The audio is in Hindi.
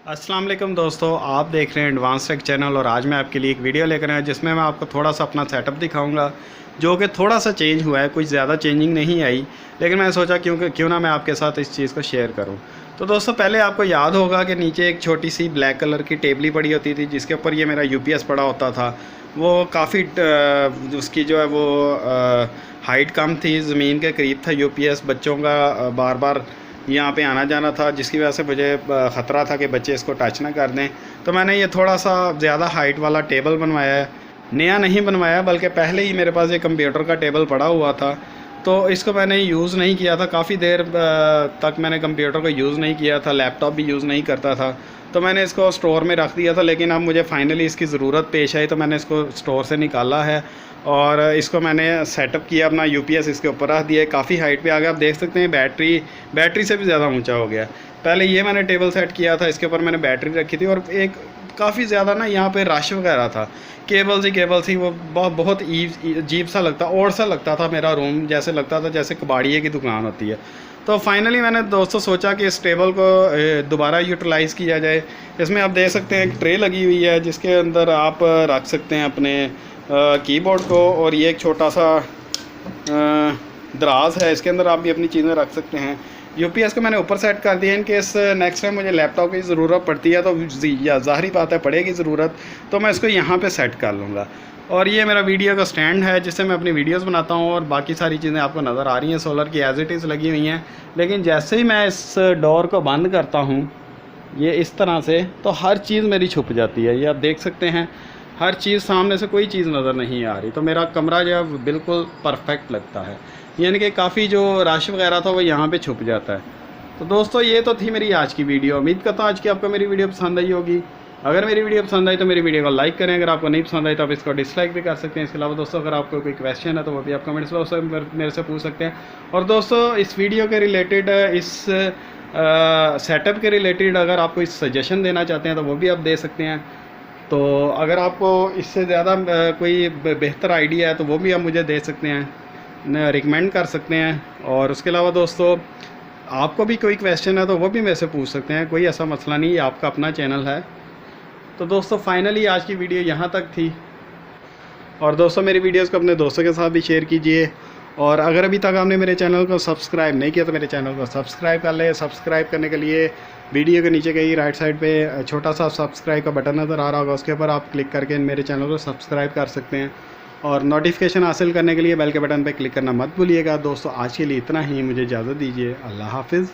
अस्सलाम वालेकुम दोस्तों, आप देख रहे हैं एडवांस टेक चैनल और आज मैं आपके लिए एक वीडियो लेकर आया जिसमें मैं आपको थोड़ा सा अपना सेटअप दिखाऊंगा जो कि थोड़ा सा चेंज हुआ है। कुछ ज़्यादा चेंजिंग नहीं आई, लेकिन मैं सोचा क्यों ना मैं आपके साथ इस चीज़ को शेयर करूं। तो दोस्तों, पहले आपको याद होगा कि नीचे एक छोटी सी ब्लैक कलर की टेबली पड़ी होती थी जिसके ऊपर ये मेरा यूपीएस पड़ा होता था। वो काफ़ी उसकी जो है वो हाइट कम थी, ज़मीन के करीब था यूपीएस। बच्चों का बार बार यहाँ पे आना जाना था, जिसकी वजह से मुझे ख़तरा था कि बच्चे इसको टच ना कर दें। तो मैंने ये थोड़ा सा ज़्यादा हाइट वाला टेबल बनवाया है। नया नहीं बनवाया, बल्कि पहले ही मेरे पास एक कंप्यूटर का टेबल पड़ा हुआ था, तो इसको मैंने यूज़ नहीं किया था। काफ़ी देर तक मैंने कंप्यूटर को यूज़ नहीं किया था, लैपटॉप भी यूज़ नहीं करता था, तो मैंने इसको स्टोर में रख दिया था। लेकिन अब मुझे फ़ाइनली इसकी ज़रूरत पेश आई तो मैंने इसको स्टोर से निकाला है और इसको मैंने सेटअप किया, अपना यूपीएस इसके ऊपर रख दिया। काफ़ी हाइट पे आ गया, आप देख सकते हैं। बैटरी से भी ज़्यादा ऊंचा हो गया। पहले ये मैंने टेबल सेट किया था, इसके ऊपर मैंने बैटरी रखी थी और एक काफ़ी ज़्यादा ना यहाँ पे रश वगैरह था, केबल थी। वो बहुत अजीब सा लगता, और सा लगता था मेरा रूम, जैसे लगता था जैसे कबाड़िए की दुकान होती है। तो फाइनली मैंने दोस्तों सोचा कि इस टेबल को दोबारा यूटिलाइज़ किया जाए। इसमें आप देख सकते हैं एक ट्रे लगी हुई है जिसके अंदर आप रख सकते हैं अपने कीबोर्ड को, और ये एक छोटा सा दराज है, इसके अंदर आप भी अपनी चीज़ें रख सकते हैं। यूपीएस को मैंने ऊपर सेट कर दिया इन केस नेक्स्ट टाइम मुझे लैपटॉप की ज़रूरत पड़ती है, तो या ज़ाहिर बात है पड़ेगी ज़रूरत, तो मैं इसको यहाँ पे सेट कर लूँगा। और ये मेरा वीडियो का स्टैंड है जिससे मैं अपनी वीडियोस बनाता हूँ, और बाकी सारी चीज़ें आपको नज़र आ रही हैं सोलर की एज इट इज़ लगी हुई हैं। लेकिन जैसे ही मैं इस डोर को बंद करता हूँ ये इस तरह से, तो हर चीज़ मेरी छुप जाती है। ये आप देख सकते हैं, हर चीज़ सामने से कोई चीज़ नज़र नहीं आ रही। तो मेरा कमरा जो है बिल्कुल परफेक्ट लगता है, यानी कि काफ़ी जो रश वगैरह था वो यहाँ पे छुप जाता है। तो दोस्तों, ये तो थी मेरी आज की वीडियो। उम्मीद करता हूँ आज की आपको मेरी वीडियो पसंद आई होगी। अगर मेरी वीडियो पसंद आई तो मेरी वीडियो को लाइक करें, अगर आपको नहीं पसंद आई तो आप इसको डिसलाइक भी कर सकते हैं। इसके अलावा दोस्तों, अगर आपको कोई क्वेश्चन है तो वो भी आप कमेंट्स में मेरे से पूछ सकते हैं। और दोस्तों, इस वीडियो के रिलेटेड, इस सेटअप के रिलेटेड अगर आप कोई सजेशन देना चाहते हैं तो वो भी आप दे सकते हैं। तो अगर आपको इससे ज़्यादा कोई बेहतर आइडिया है तो वो भी आप मुझे दे सकते हैं, रिकमेंड कर सकते हैं। और उसके अलावा दोस्तों, आपको भी कोई क्वेश्चन है तो वो भी मेरे से पूछ सकते हैं, कोई ऐसा मसला नहीं, आपका अपना चैनल है। तो दोस्तों, फाइनली आज की वीडियो यहाँ तक थी। और दोस्तों, मेरी वीडियोस को अपने दोस्तों के साथ भी शेयर कीजिए। और अगर अभी तक आपने मेरे चैनल को सब्सक्राइब नहीं किया तो मेरे चैनल को सब्सक्राइब कर ले। सब्सक्राइब करने के लिए वीडियो के नीचे कहीं राइट साइड पे छोटा सा सब्सक्राइब का बटन नज़र आ रहा होगा, उसके ऊपर आप क्लिक करके मेरे चैनल को सब्सक्राइब कर सकते हैं। और नोटिफिकेशन हासिल करने के लिए बेल के बटन पर क्लिक करना मत भूलिएगा। दोस्तों, आज के लिए इतना ही, मुझे इजाज़त दीजिए। अल्लाह हाफिज़।